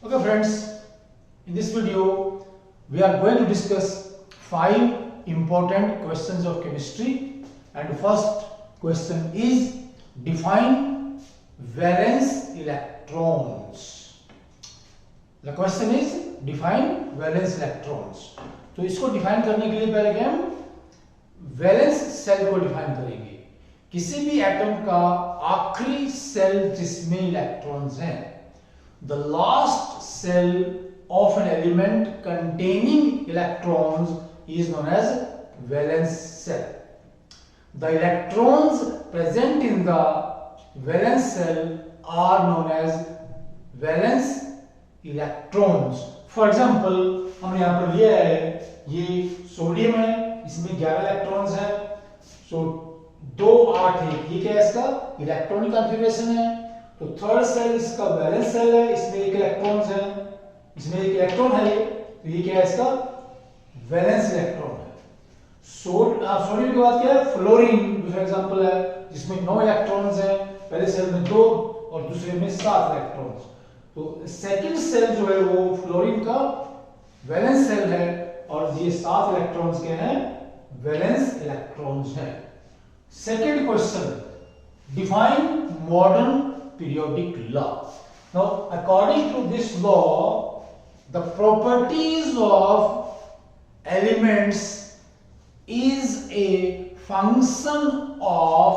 Okay friends, in this video we are going to discuss 5 important questions of chemistry, and first question is define valence electrons. The question is define valence electrons. तो इसको define करने के लिए पहले कि हम valence shell को define करेंगे। किसी भी एटम का आखिरी सेल जिसमें इलेक्ट्रॉन्स हैं, the last cell of an element containing electrons is known as valence cell. The electrons present in the valence cell are known as valence electrons. For example, हमने यहाँ पर लिया है, ये सोडियम है, इसमें 11 इलेक्ट्रॉन्स हैं, सो 2 8 1, ये क्या है, इसका इलेक्ट्रॉनिक कॉन्फ़िगरेशन है। तो थर्ड सेल इसका वैलेंस सेल है, इसमें 1 इलेक्ट्रॉन्स है, इसमें 1 इलेक्ट्रॉन है, ये तो ये क्या है, इसका वैलेंस इलेक्ट्रॉन है। सोडियम के बाद क्या है, फ्लोरीन दूसरा एग्जांपल है, जिसमें 9 इलेक्ट्रॉन्स हैं, पहले सेल में 2 और दूसरे में 7 इलेक्ट्रॉन्स। तो सेकंड सेल जो है वो फ्लोरीन का वैलेंस सेल है, और ये 7 इलेक्ट्रॉन्स के हैं, वैलेंस इलेक्ट्रॉन्स हैं। Second question, define modern periodic law. Now, according to this law, the properties of elements is a function of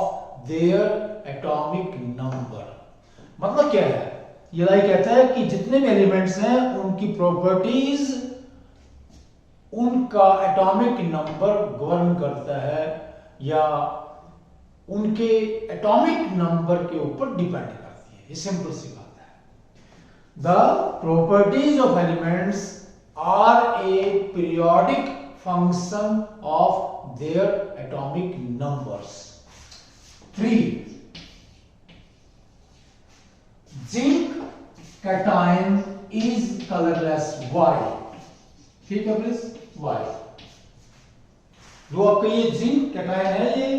their atomic number. मतलब क्या है, ये लाइक कहता है कि जितने भी एलिमेंट्स हैं उनकी प्रॉपर्टीज उनका एटॉमिक नंबर गवर्न करता है, या उनके एटॉमिक नंबर के ऊपर डिपेंड करती है। ये सिंपल सी बात है। The properties of elements are a periodic function of their atomic numbers. 3, zinc cation is colourless. Why? ठीक है प्लीज, व्हाई? जो आपका ये जिंक कैटायन है, ये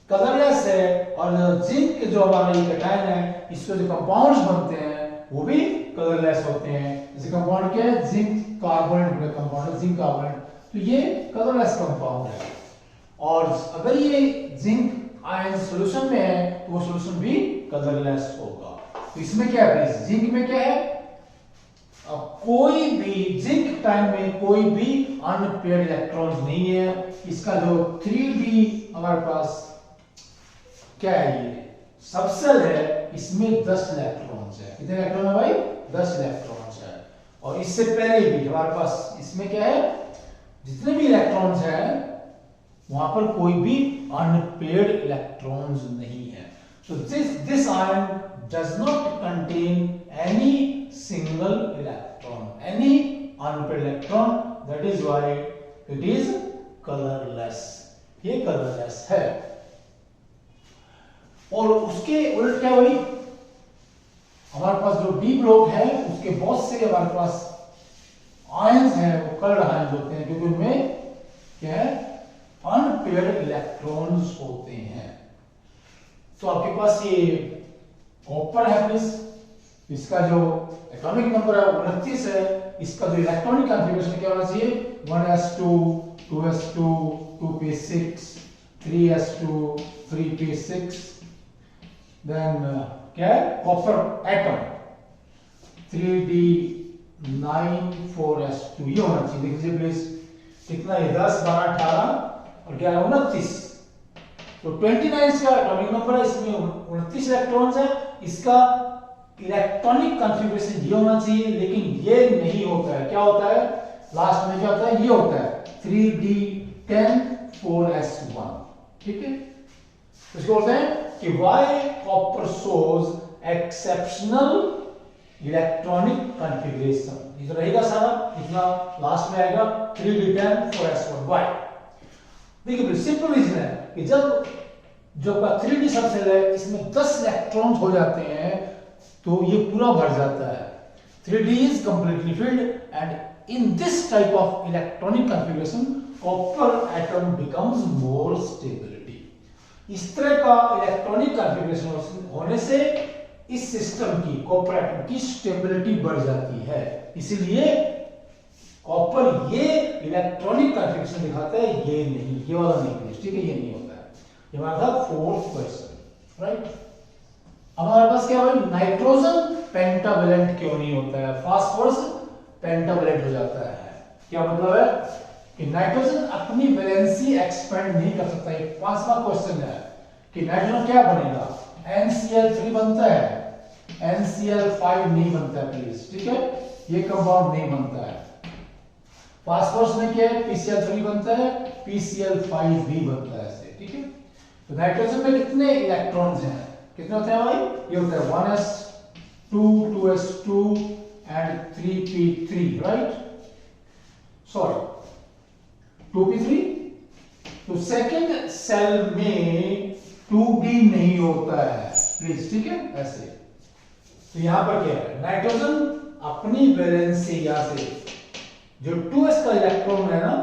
कलरलेस है, और जिंक के जो हमारा ये कैटायन है, इसके जो कंपाउंड्स बनते हैं वो भी कलरलेस होते हैं। जैसे कंपाउंड क्या है, जिंक कार्बोनेट का कंपाउंड है, जिंक कार्बोनेट, तो ये कलरलेस कंपाउंड है। और अगर ये जिंक आयन सॉल्यूशन में है तो वो सॉल्यूशन भी कलरलेस होगा। तो इसमें क्या है प्लीज, जिंक में क्या है, अब कोई भी जिंक टाइम में कोई भी अनपेयर्ड इलेक्ट्रॉन्स नहीं है। इसका जो 3D हमारे पास क्या है, ये सबसेल है, इसमें 10 इलेक्ट्रॉन्स है। कितने इलेक्ट्रॉन है भाई, 10 इलेक्ट्रॉन्स है। और इससे पहले भी हमारे पास इसमें क्या है, जितने भी इलेक्ट्रॉन्स हैं वहां पर कोई भी अनपेयर्ड इलेक्ट्रॉन्स नहीं है। So this ion does not contain any single electron, any unpaired electron. That is why it is colorless. ये colorless है। और उसके उल्ट क्या हुई, हमारे पास जो डी ब्लॉक है उसके बहुत से हमारे पास आयंस हैं, वो कलर्ड आयंस होते हैं, क्योंकि उनमें क्या है, अनपेयर्ड इलेक्ट्रॉन्स होते हैं। तो आपके पास ये कॉपर है प्लीज, इसका जो एटॉमिक नंबर है 29 है, इसका जो इलेक्ट्रॉनिक कॉन्फ़िगरेशन क्या होना चाहिए, 1s2 2s2 2p6 3s2 3p6, then क्या है, कॉपर एटम 3d9 4s2, ये होना चाहिए। देखिए प्लीज, कितना है, 10 12 18 और 11 29, तो 29 का एटॉमिक नंबर है, इसमें 29 इलेक्ट्रॉन्स है। इसका इलेक्ट्रॉनिक कॉन्फ़िगरेशन ये होना चाहिए, लेकिन ये नहीं होता है। क्या होता है, लास्ट में क्या होता है, ये होता है 3d10 4s1। ठीक है, इसको बोलते हैं कि why copper shows exceptional electronic configuration. ये तो रहेगा सारा, इतना लास्ट में आएगा 3d10 4s1। व्हाई? देखिए सिंपल रीजन है कि जब जो का 3D सबसेल है, इसमें 10 इलेक्ट्रॉन्स हो जाते हैं तो ये पूरा भर जाता है। 3D is completely filled, and in this type of electronic configuration copper atom becomes more stability। इस तरह का इलेक्ट्रॉनिक कॉन्फ़िगरेशन होने से इस सिस्टम की कॉपर एटम की स्टेबिलिटी बढ़ जाती है। इसीलिए कॉपर ये इलेक्ट्रॉनिक कॉन्फ़िगरेशन दिखाता है, ये नहीं, ये वाला नहीं, ठीक है, ये नहीं होता है। ये हमारा था फोर्थ क्वेश्चन, राइट। अब हमारे पास क्या है, नाइट्रोजन पेंटावेलेंट क्यों नहीं होता है, फास्फोरस पेंटावेलेंट हो जाता है। क्या मतलब है कि नाइट्रोजन अपनी वैलेंसी एक्सपेंड नहीं कर सकता। ये पांचवा क्वेश्चन है कि नाइट्रोजन क्या बनेगा, NCl3 बनता है, NCl5 नहीं बनता है प्लीज, ठीक है, ये कंपाउंड नहीं बनता है। फास्फोरस में क्या है, PCl3 बनता है, PCl5 भी बनता है ऐसे, ठीक है। तो नाइट्रोजन में कितने इलेक्ट्रॉन्स हैं, कितने होते हैं भाई, ये होता है 1s2 2s2 and 3p3, right, sorry 2p3। तो सेकंड सेल में 2d नहीं होता है प्लीज, ठीक है, ऐसे। तो यहां पर क्या है, नाइट्रोजन अपनी वैलेंसी यहां से जो 2s का इलेक्ट्रॉन है ना,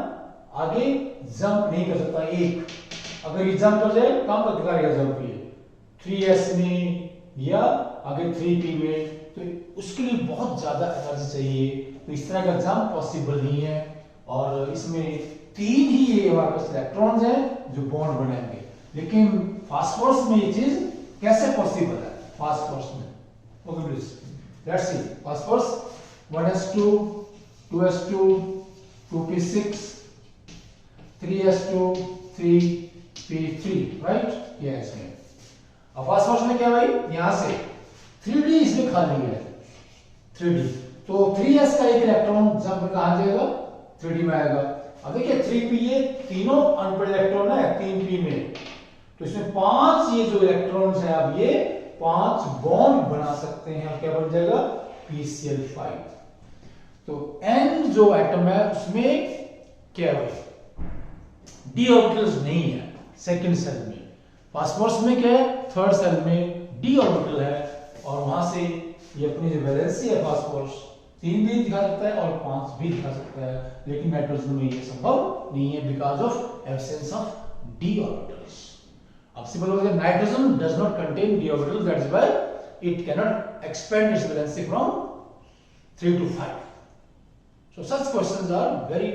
आगे जंप नहीं कर सकता। एक अगर ये जंप कर जाए, कहां पर करेगा जंप, ये 3s में या आगे 3p में, तो उसके लिए बहुत ज्यादा एनर्जी चाहिए। तो इस तरह का जंप पॉसिबल नहीं है। और इसमें 3 ही ये हमारे पास इलेक्ट्रॉन्स हैं जो बॉन्ड बनाएंगे। लेकिन फास्फोरस में ये चीज कैसे पॉसिबल है, फास्फोरस में, okay please let's see. Phosphorus 1s2 2s2 2p6 3s2 3p3, right, ये है इसमें। अब फास्फोरस में क्या भाई, यहां से 3d इसमें खाली है, 3d, तो 3s का एक इलेक्ट्रॉन जंप कहां जाएगा, 3d में आएगा। अब देखिए 3p, ये तीनों अनपेड इलेक्ट्रॉन है 3p में, तो इसमें 5 ये जो इलेक्ट्रॉन्स हैं, अब ये 5 बॉन्ड बना सकते हैं, क्या बन जाएगा, PCl5। तो n जो एटम है उसमें क्या है, d ऑर्बिटल्स नहीं है सेकंड सेल में। फास्फोरस में क्या है, थर्ड सेल में d ऑर्बिटल है, और वहां से ये अपनी जो वैलेंसी है फास्फोरस 3 भी दिखा सकता है और 5 भी दिखा सकता है। लेकिन नाइट्रोजन में ये संभव नहीं है because of absence of d orbitals. अब सिंपल हो गया, nitrogen does not contain d orbitals, that's why it can not expand it's valency from 3 to 5. So such questions are very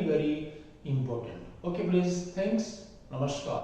important. Okay, please, thanks, namaskar.